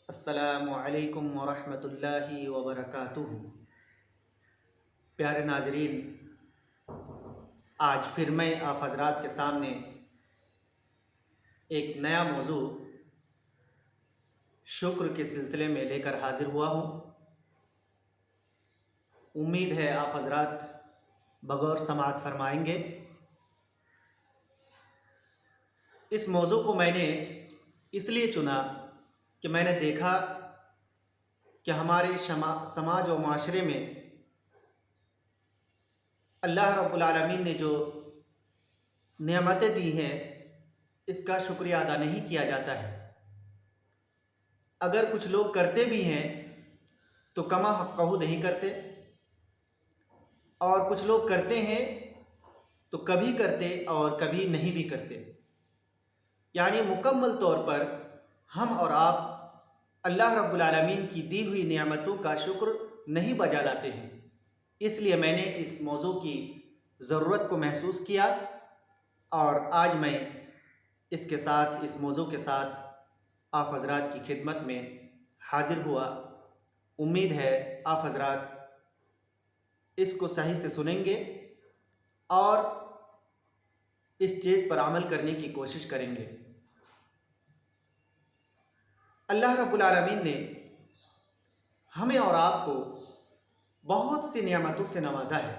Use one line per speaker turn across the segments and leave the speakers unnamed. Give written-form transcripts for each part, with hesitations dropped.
السلام علیکم ورحمۃ اللہ وبرکاتہ۔ پیارے ناظرین، آج پھر میں آپ حضرات کے سامنے ایک نیا موضوع شکر کے سلسلے میں لے کر حاضر ہوا ہوں۔ امید ہے آپ حضرات بغور سماعت فرمائیں گے۔ اس موضوع کو میں نے اس لیے چنا کہ میں نے دیکھا کہ ہمارے سماج و معاشرے میں اللہ رب العالمین نے جو نعمتیں دی ہیں اس کا شکریہ ادا نہیں کیا جاتا ہے۔ اگر کچھ لوگ کرتے بھی ہیں تو کما حقہ نہیں کرتے، اور کچھ لوگ کرتے ہیں تو کبھی کرتے اور کبھی نہیں بھی کرتے۔ یعنی مکمل طور پر ہم اور آپ اللہ رب العالمین کی دی ہوئی نعمتوں کا شکر نہیں بجا لاتے ہیں۔ اس لیے میں نے اس موضوع کی ضرورت کو محسوس کیا اور آج میں اس موضوع کے ساتھ آپ حضرات کی خدمت میں حاضر ہوا۔ امید ہے آپ حضرات اس کو صحیح سے سنیں گے اور اس چیز پر عمل کرنے کی کوشش کریں گے۔ اللہ رب العالمین نے ہمیں اور آپ کو بہت سی نعمتوں سے نوازا ہے۔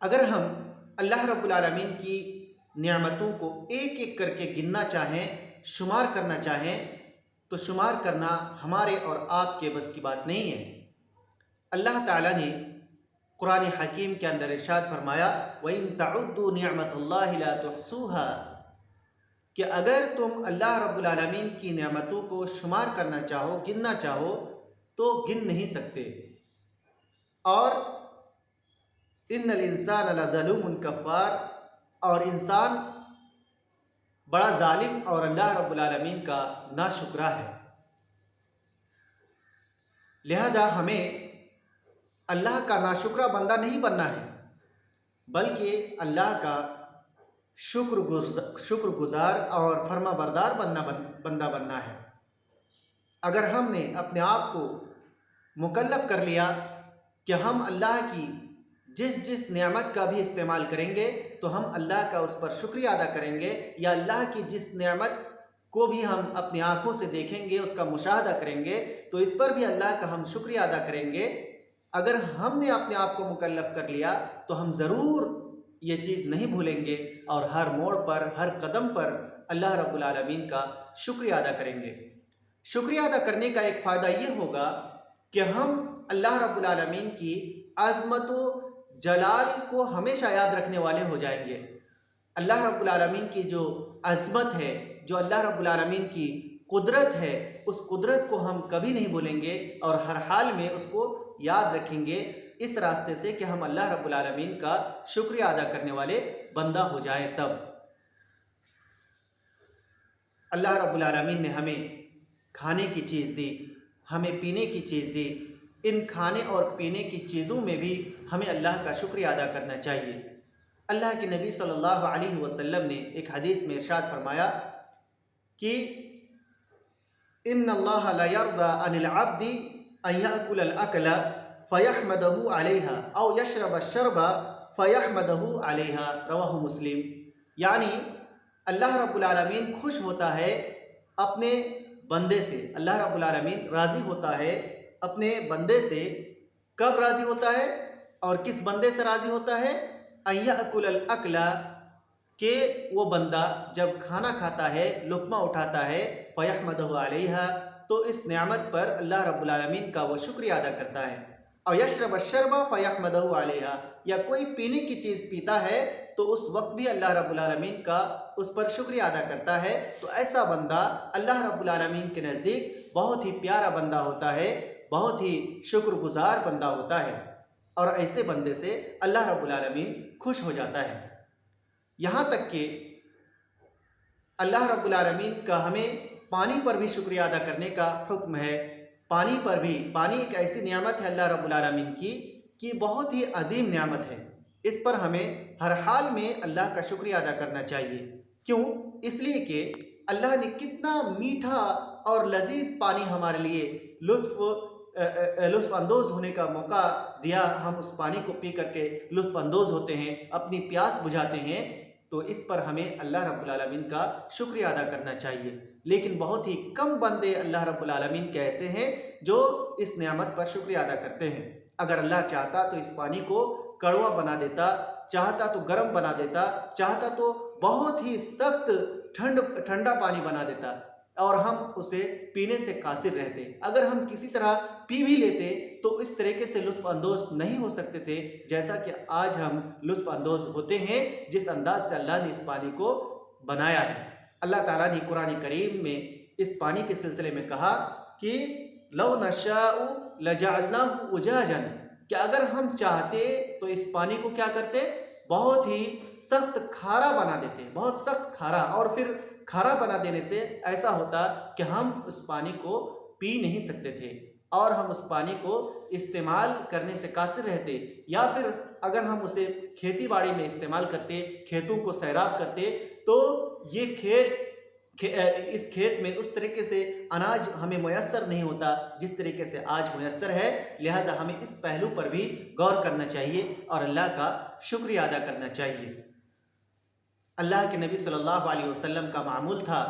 اگر ہم اللہ رب العالمین کی نعمتوں کو ایک ایک کر کے گننا چاہیں، شمار کرنا چاہیں تو شمار کرنا ہمارے اور آپ کے بس کی بات نہیں ہے۔ اللہ تعالیٰ نے قرآن حکیم کے اندر ارشاد فرمایا وَإِن تَعُدُّوا نِعْمَةَ اللَّهِ لَا تُحْصُوهَا، کہ اگر تم اللہ رب العالمین کی نعمتوں کو شمار کرنا چاہو، گننا چاہو تو گن نہیں سکتے۔ اور ان الانسان لظلوم کفار، اور انسان بڑا ظالم اور اللہ رب العالمین کا ناشکرا ہے۔ لہذا ہمیں اللہ کا ناشکرا بندہ نہیں بننا ہے، بلکہ اللہ کا شکر گزار اور فرما بردار بندہ بننا ہے۔ اگر ہم نے اپنے آپ کو مکلف کر لیا کہ ہم اللہ کی جس نعمت کا بھی استعمال کریں گے تو ہم اللہ کا اس پر شکریہ ادا کریں گے، یا اللہ کی جس نعمت کو بھی ہم اپنی آنکھوں سے دیکھیں گے، اس کا مشاہدہ کریں گے تو اس پر بھی اللہ کا ہم شکریہ ادا کریں گے۔ اگر ہم نے اپنے آپ کو مکلف کر لیا تو ہم ضرور یہ چیز نہیں بھولیں گے اور ہر موڑ پر، ہر قدم پر اللہ رب العالمین کا شکریہ ادا کریں گے۔ شکریہ ادا کرنے کا ایک فائدہ یہ ہوگا کہ ہم اللہ رب العالمین کی عظمت و جلال کو ہمیشہ یاد رکھنے والے ہو جائیں گے۔ اللہ رب العالمین کی جو عظمت ہے، جو اللہ رب العالمین کی قدرت ہے، اس قدرت کو ہم کبھی نہیں بھولیں گے اور ہر حال میں اس کو یاد رکھیں گے، اس راستے سے کہ ہم اللہ رب العالمین کا شکریہ ادا کرنے والے بندہ ہو جائیں۔ تب اللہ رب العالمین نے ہمیں کھانے کی چیز دی، ہمیں پینے کی چیز دی۔ ان کھانے اور پینے کی چیزوں میں بھی ہمیں اللہ کا شکریہ ادا کرنا چاہیے۔ اللہ کے نبی صلی اللہ علیہ وسلم نے ایک حدیث میں ارشاد فرمایا کہ ان اللہ لا یرضی عن العبد ان یأکل الاکل فیحمدہ علیہا او یشرب الشرب فیحمدہ علیہا، رواہ مسلم۔ یعنی اللہ رب العالمین خوش ہوتا ہے اپنے بندے سے، اللہ رب العالمین راضی ہوتا ہے اپنے بندے سے۔ کب راضی ہوتا ہے اور کس بندے سے راضی ہوتا ہے؟ ان یأکل الاکل، کہ وہ بندہ جب کھانا کھاتا ہے، لقمہ اٹھاتا ہے، فیحمدہ علیہا، تو اس نعمت پر اللہ رب العالمین کا وہ شکریہ ادا کرتا ہے۔ اور یشرب الشرب فیحمدہ علیہا، یا کوئی پینے کی چیز پیتا ہے تو اس وقت بھی اللہ رب العالمین کا اس پر شکریہ ادا کرتا ہے۔ تو ایسا بندہ اللہ رب العالمین کے نزدیک بہت ہی پیارا بندہ ہوتا ہے، بہت ہی شکر گزار بندہ ہوتا ہے، اور ایسے بندے سے اللہ رب العالمین خوش ہو جاتا ہے۔ یہاں تک کہ اللہ رب العالمین کا ہمیں پانی پر بھی شکریہ ادا کرنے کا حکم ہے۔ پانی پر بھی، پانی ایک ایسی نعمت ہے اللہ رب العالمین کی کہ بہت ہی عظیم نعمت ہے، اس پر ہمیں ہر حال میں اللہ کا شکریہ ادا کرنا چاہیے۔ کیوں؟ اس لیے کہ اللہ نے کتنا میٹھا اور لذیذ پانی ہمارے لیے لطف اندوز ہونے کا موقع دیا، ہم اس پانی کو پی کر کے لطف اندوز ہوتے ہیں، اپنی پیاس بجھاتے ہیں، تو اس پر ہمیں اللہ رب العالمین کا شکریہ ادا کرنا چاہیے۔ لیکن بہت ہی کم بندے اللہ رب العالمین کے ایسے ہیں جو اس نعمت پر شکریہ ادا کرتے ہیں۔ اگر اللہ چاہتا تو اس پانی کو کڑوا بنا دیتا، چاہتا تو گرم بنا دیتا، چاہتا تو بہت ہی سخت ٹھنڈا پانی بنا دیتا اور ہم اسے پینے سے قاصر رہتے۔ اگر ہم کسی طرح پی بھی لیتے تو اس طریقے سے لطف اندوز نہیں ہو سکتے تھے جیسا کہ آج ہم لطف اندوز ہوتے ہیں، جس انداز سے اللہ نے اس پانی کو بنایا ہے۔ اللہ تعالیٰ نے قرآن کریم میں اس پانی کے سلسلے میں کہا کہ لو نشاء لجعلناہ اجاجا، کہ اگر ہم چاہتے تو اس پانی کو کیا کرتے، بہت ہی سخت کھارا بنا دیتے، بہت سخت کھارا، اور پھر کھارا بنا دینے سے ایسا ہوتا کہ ہم اس پانی کو پی نہیں سکتے تھے اور ہم اس پانی کو استعمال کرنے سے قاصر رہتے، یا پھر اگر ہم اسے کھیتی باڑی میں استعمال کرتے، کھیتوں کو سیراب کرتے، تو یہ اس کھیت میں اس طریقے سے اناج ہمیں میسر نہیں ہوتا جس طریقے سے آج میسر ہے۔ لہذا ہمیں اس پہلو پر بھی غور کرنا چاہیے اور اللہ کا شکریہ ادا کرنا چاہیے۔ اللہ کے نبی صلی اللہ علیہ وسلم کا معمول تھا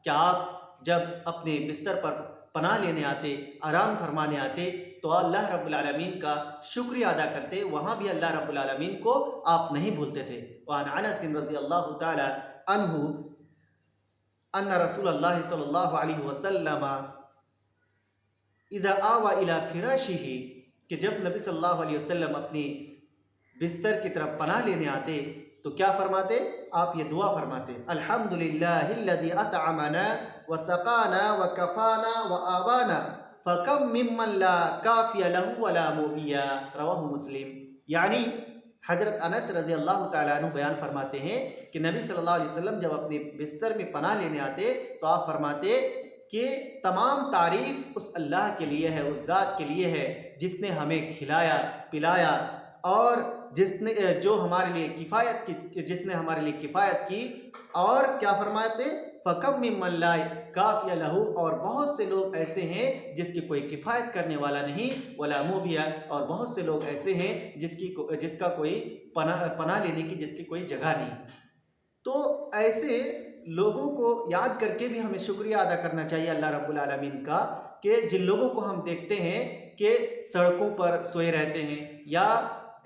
کہ آپ جب اپنے بستر پر پناہ لینے آتے، آرام فرمانے آتے، تو اللہ رب العالمین کا شکریہ ادا کرتے، وہاں بھی اللہ رب العالمین کو آپ نہیں بھولتے تھے۔ وعن انس رضی اللہ تعالی عنہ ان رسول اللہ صلی اللہ علیہ وسلم اذا آوى الى فراشہ، کہ جب نبی صلی اللہ علیہ وسلم اپنی بستر کی طرف پناہ لینے آتے تو کیا فرماتے؟ آپ یہ دعا فرماتے، الحمدللہ الذی اطعمنا وسقانا وکفانا وآوانا فکم ممن لا کافی لہ ولا موی، رواہ مسلم۔ یعنی حضرت انس رضی اللہ تعالیٰ عنہ بیان فرماتے ہیں کہ نبی صلی اللہ علیہ وسلم جب اپنے بستر میں پناہ لینے آتے تو آپ فرماتے کہ تمام تعریف اس اللہ کے لیے ہے، اس ذات کے لیے ہے جس نے ہمیں کھلایا پلایا اور جس نے ہمارے لیے کفایت کی، اور کیا فرماتے، فَكَمْ مِمَّن لَا كَافِيَ لَهُ، اور بہت سے لوگ ایسے ہیں جس کی کوئی کفایت کرنے والا نہیں، وَلَا مُوبِيَ، اور بہت سے لوگ ایسے ہیں جس کا کوئی پناہ لینے کی جس کی کوئی جگہ نہیں۔ تو ایسے لوگوں کو یاد کر کے بھی ہمیں شکریہ ادا کرنا چاہیے اللہ رب العالمین کا، کہ جن لوگوں کو ہم دیکھتے ہیں کہ سڑکوں پر سوئے رہتے ہیں، یا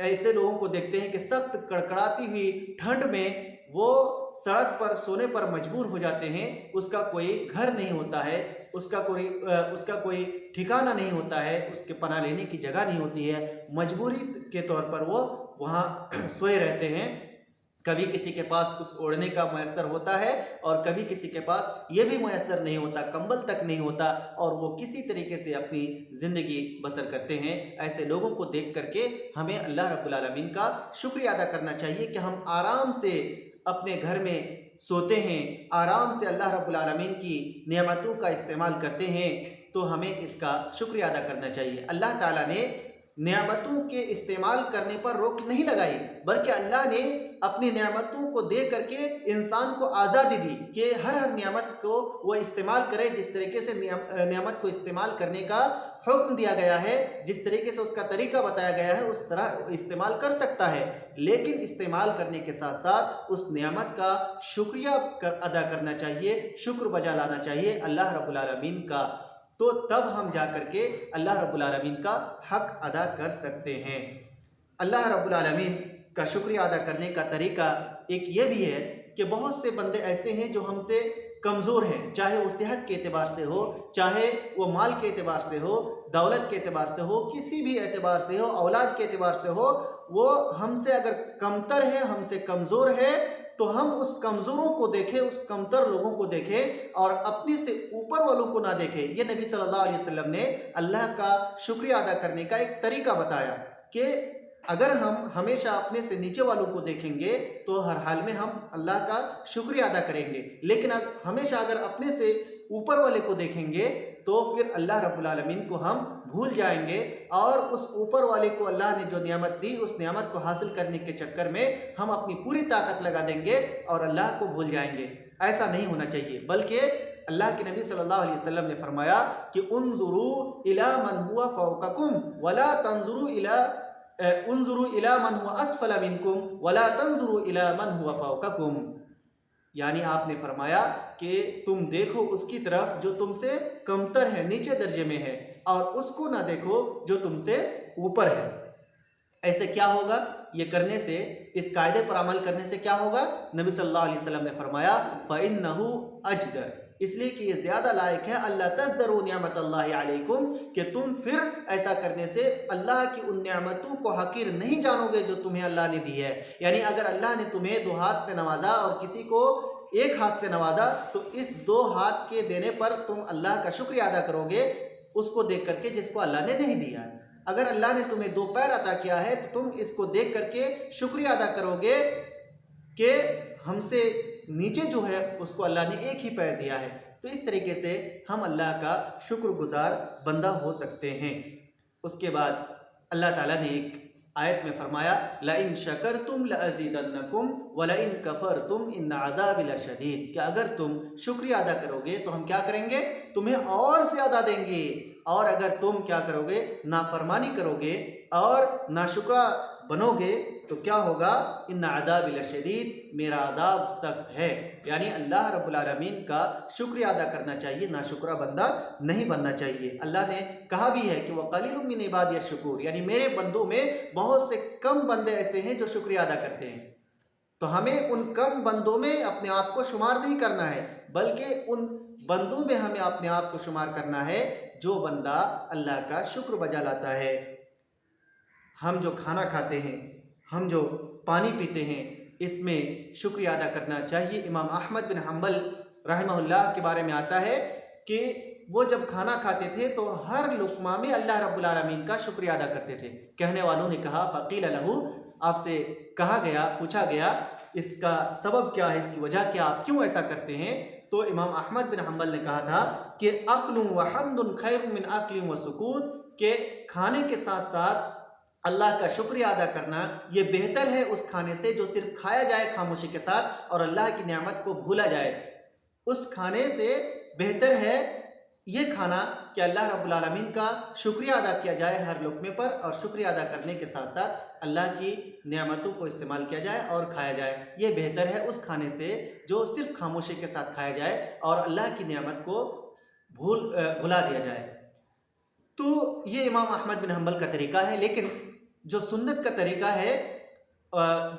ایسے لوگوں کو دیکھتے ہیں کہ سخت کڑکڑاتی ہوئی ٹھنڈ میں وہ سڑک پر سونے پر مجبور ہو جاتے ہیں، اس کا کوئی گھر نہیں ہوتا ہے، اس کا کوئی ٹھکانہ نہیں ہوتا ہے، اس کے پناہ لینے کی جگہ نہیں ہوتی ہے، مجبوری کے طور پر وہ وہاں سوئے رہتے ہیں۔ کبھی کسی کے پاس کچھ اوڑھنے کا میسر ہوتا ہے اور کبھی کسی کے پاس یہ بھی میسر نہیں ہوتا، کمبل تک نہیں ہوتا، اور وہ کسی طریقے سے اپنی زندگی بسر کرتے ہیں۔ ایسے لوگوں کو دیکھ کر کے ہمیں اللہ رب العالمین کا شکریہ ادا کرنا چاہیے کہ ہم آرام سے اپنے گھر میں سوتے ہیں، آرام سے اللہ رب العالمین کی نعمتوں کا استعمال کرتے ہیں، تو ہمیں اس کا شکریہ ادا کرنا چاہیے۔ اللہ تعالیٰ نے نعمتوں کے استعمال کرنے پر روک نہیں لگائی، بلکہ اللہ نے اپنی نعمتوں کو دے کر کے انسان کو آزادی دی کہ ہر نعمت کو وہ استعمال کرے، جس طریقے سے نعمت کو استعمال کرنے کا حکم دیا گیا ہے، جس طریقے سے اس کا طریقہ بتایا گیا ہے، اس طرح استعمال کر سکتا ہے، لیکن استعمال کرنے کے ساتھ ساتھ اس نعمت کا شکریہ ادا کرنا چاہیے، شکر بجا لانا چاہیے اللہ رب العالمین کا، تو تب ہم جا کر کے اللہ رب العالمین کا حق ادا کر سکتے ہیں۔ اللہ رب العالمین کا شکریہ ادا کرنے کا طریقہ ایک یہ بھی ہے کہ بہت سے بندے ایسے ہیں جو ہم سے کمزور ہیں، چاہے وہ صحت کے اعتبار سے ہو، چاہے وہ مال کے اعتبار سے ہو، دولت کے اعتبار سے ہو، کسی بھی اعتبار سے ہو، اولاد کے اعتبار سے ہو، وہ ہم سے اگر کمتر ہے، ہم سے کمزور ہے، تو ہم اس کمزوروں کو دیکھیں، اس کمتر لوگوں کو دیکھیں اور اپنے سے اوپر والوں کو نہ دیکھیں۔ یہ نبی صلی اللہ علیہ وسلم نے اللہ کا شکریہ ادا کرنے کا ایک طریقہ بتایا کہ اگر ہم ہمیشہ اپنے سے نیچے والوں کو دیکھیں گے تو ہر حال میں ہم اللہ کا شکریہ ادا کریں گے، لیکن ہمیشہ اگر اپنے سے اوپر والے کو دیکھیں گے تو پھر اللہ رب العالمین کو ہم بھول جائیں گے، اور اس اوپر والے کو اللہ نے جو نعمت دی اس نعمت کو حاصل کرنے کے چکر میں ہم اپنی پوری طاقت لگا دیں گے اور اللہ کو بھول جائیں گے۔ ایسا نہیں ہونا چاہیے، بلکہ اللہ کے نبی صلی اللہ علیہ وسلم نے فرمایا کہ انظروا الی من هو فوقکم ولا تنظروا الی من هو اسفل منکم ولا تنظروا الی من هو فوقکم، یعنی آپ نے فرمایا کہ تم دیکھو اس کی طرف جو تم سے کمتر ہے، نیچے درجے میں ہے، اور اس کو نہ دیکھو جو تم سے اوپر ہے۔ ایسے کیا ہوگا؟ یہ کرنے سے، اس قاعدے پر عمل کرنے سے کیا ہوگا؟ نبی صلی اللہ علیہ وسلم نے فرمایا فَإِنَّهُ أَجْدَرُ، اس لیے کہ یہ زیادہ لائق ہے اللہ تَزْدَرُوا نِعْمَتَ اللَّهِ عَلَيْكُمْ، کہ تم پھر ایسا کرنے سے اللہ کی ان نعمتوں کو حقیر نہیں جانو گے جو تمہیں اللہ نے دی ہے۔ یعنی اگر اللہ نے تمہیں 2 ہاتھ سے نوازا اور کسی کو 1 ہاتھ سے نوازا تو اس 2 ہاتھ کے دینے پر تم اللہ کا شکریہ ادا کرو گے اس کو دیکھ کر کے جس کو اللہ نے نہیں دیا ہے۔ اگر اللہ نے تمہیں 2 پیر عطا کیا ہے تو تم اس کو دیکھ کر کے شکریہ ادا کرو گے کہ ہم سے نیچے جو ہے اس کو اللہ نے 1 ہی پیر دیا ہے۔ تو اس طریقے سے ہم اللہ کا شکر گزار بندہ ہو سکتے ہیں۔ اس کے بعد اللہ تعالیٰ نے ایک آیت میں فرمایا لَإِن شَكَرْتُمْ لَأَزِيدَنَّكُمْ وَلَإِن كَفَرْتُمْ إِنَّ عَذَابِ لَشَدِيدٌ، کہ اگر تم شکریہ ادا کرو گے تو ہم کیا کریں گے؟ تمہیں اور زیادہ دیں گے، اور اگر تم کیا کرو گے؟ نافرمانی کرو گے اور ناشکرہ بنو گے تو کیا ہوگا؟ ان عذاب لشدید، میرا عذاب سخت ہے۔ یعنی اللہ رب العالمین کا شکریہ ادا کرنا چاہیے، ناشکرہ بندہ نہیں بننا چاہیے۔ اللہ نے کہا بھی ہے کہ وَقَلِيلٌ مِّنْ عِبَادِيَ الشُّكُورُ، یعنی میرے بندوں میں بہت سے کم بندے ایسے ہیں جو شکریہ ادا کرتے ہیں۔ تو ہمیں ان کم بندوں میں اپنے آپ کو شمار نہیں کرنا ہے، بلکہ ان بندوں میں ہمیں اپنے آپ کو شمار کرنا ہے جو بندہ اللہ کا شکر بجا لاتا ہے۔ ہم جو کھانا کھاتے ہیں، ہم جو پانی پیتے ہیں، اس میں شکریہ ادا کرنا چاہیے۔ امام احمد بن حنبل رحمہ اللہ کے بارے میں آتا ہے کہ وہ جب کھانا کھاتے تھے تو ہر لقمہ میں اللہ رب العالمین کا شکریہ ادا کرتے تھے۔ کہنے والوں نے کہا فقیل لہ، آپ سے کہا گیا، پوچھا گیا اس کا سبب کیا ہے، اس کی وجہ کیا، آپ کیوں ایسا کرتے ہیں؟ تو امام احمد بن حنبل نے کہا تھا کہ اکل و حمد خیر من اکل و سکوت، کہ کھانے کے ساتھ ساتھ اللہ کا شکریہ ادا کرنا یہ بہتر ہے اس کھانے سے جو صرف کھایا جائے خاموشی کے ساتھ اور اللہ کی نعمت کو بھولا جائے۔ اس کھانے سے بہتر ہے یہ کھانا کہ اللہ رب العالمین کا شکریہ ادا کیا جائے ہر لقمے پر، اور شکریہ ادا کرنے کے ساتھ ساتھ اللہ کی نعمتوں کو استعمال کیا جائے اور کھایا جائے۔ یہ بہتر ہے اس کھانے سے جو صرف خاموشی کے ساتھ کھایا جائے اور اللہ کی نعمت کو بھلا دیا جائے۔ تو یہ امام احمد بن حنبل کا طریقہ ہے، لیکن جو سنت کا طریقہ ہے،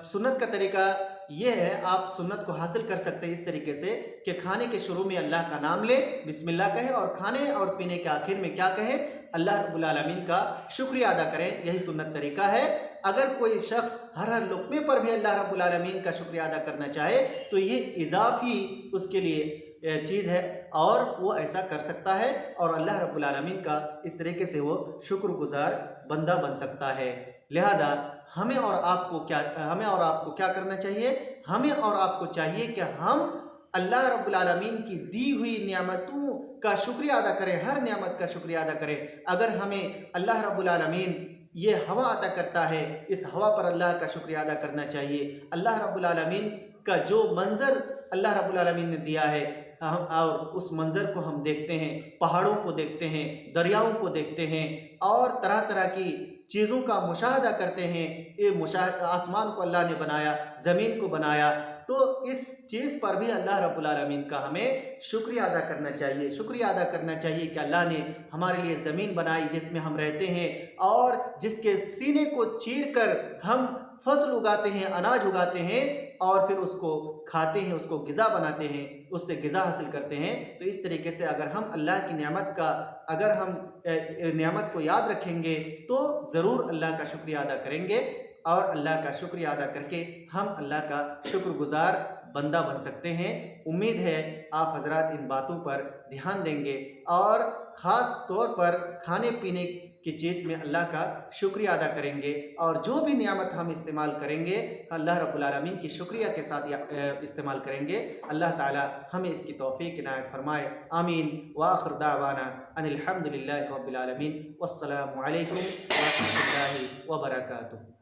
سنت کا طریقہ یہ ہے، آپ سنت کو حاصل کر سکتے ہیں اس طریقے سے کہ کھانے کے شروع میں اللہ کا نام لے، بسم اللہ کہیں، اور کھانے اور پینے کے آخر میں کیا کہیں؟ اللہ رب العالمین کا شکریہ ادا کریں۔ یہی سنت طریقہ ہے۔ اگر کوئی شخص ہر لقمے پر بھی اللہ رب العالمین کا شکریہ ادا کرنا چاہے تو یہ اضافی اس کے لیے چیز ہے اور وہ ایسا کر سکتا ہے، اور اللہ رب العالمین کا اس طریقے سے وہ شکر گزار بندہ بن سکتا ہے۔ لہذا ہمیں اور آپ کو کیا کرنا چاہیے؟ ہمیں اور آپ کو چاہیے کہ ہم اللہ رب العالمین کی دی ہوئی نعمتوں کا شکریہ ادا کریں، ہر نعمت کا شکریہ ادا کریں۔ اگر ہمیں اللہ رب العالمین یہ ہوا عطا کرتا ہے، اس ہوا پر اللہ کا شکریہ ادا کرنا چاہیے۔ اللہ رب العالمین کا جو منظر اللہ رب العالمین نے دیا ہے اور اس منظر کو ہم دیکھتے ہیں، پہاڑوں کو دیکھتے ہیں، دریاؤں کو دیکھتے ہیں اور طرح طرح کی چیزوں کا مشاہدہ کرتے ہیں۔ آسمان کو اللہ نے بنایا، زمین کو بنایا، تو اس چیز پر بھی اللہ رب العالمین کا ہمیں شکریہ ادا کرنا چاہیے۔ شکریہ ادا کرنا چاہیے کہ اللہ نے ہمارے لیے زمین بنائی جس میں ہم رہتے ہیں، اور جس کے سینے کو چیر کر ہم فصل اگاتے ہیں، اناج اگاتے ہیں، اور پھر اس کو کھاتے ہیں، اس کو غذا بناتے ہیں، اس سے غذا حاصل کرتے ہیں۔ تو اس طریقے سے اگر ہم اللہ کی نعمت کو یاد رکھیں گے تو ضرور اللہ کا شکریہ ادا کریں گے، اور اللہ کا شکریہ ادا کر کے ہم اللہ کا شکر گزار بندہ بن سکتے ہیں۔ امید ہے آپ حضرات ان باتوں پر دھیان دیں گے اور خاص طور پر کھانے پینے کی چیز میں اللہ کا شکریہ ادا کریں گے، اور جو بھی نعمت ہم استعمال کریں گے اللہ رب العالمین کی شکریہ کے ساتھ استعمال کریں گے۔ اللہ تعالی ہمیں اس کی توفیق عنایت فرمائے، آمین۔ وآخر دعوانا ان الحمد للہ رب العالمین، والسلام علیکم ورحمۃ اللہ وبرکاتہ۔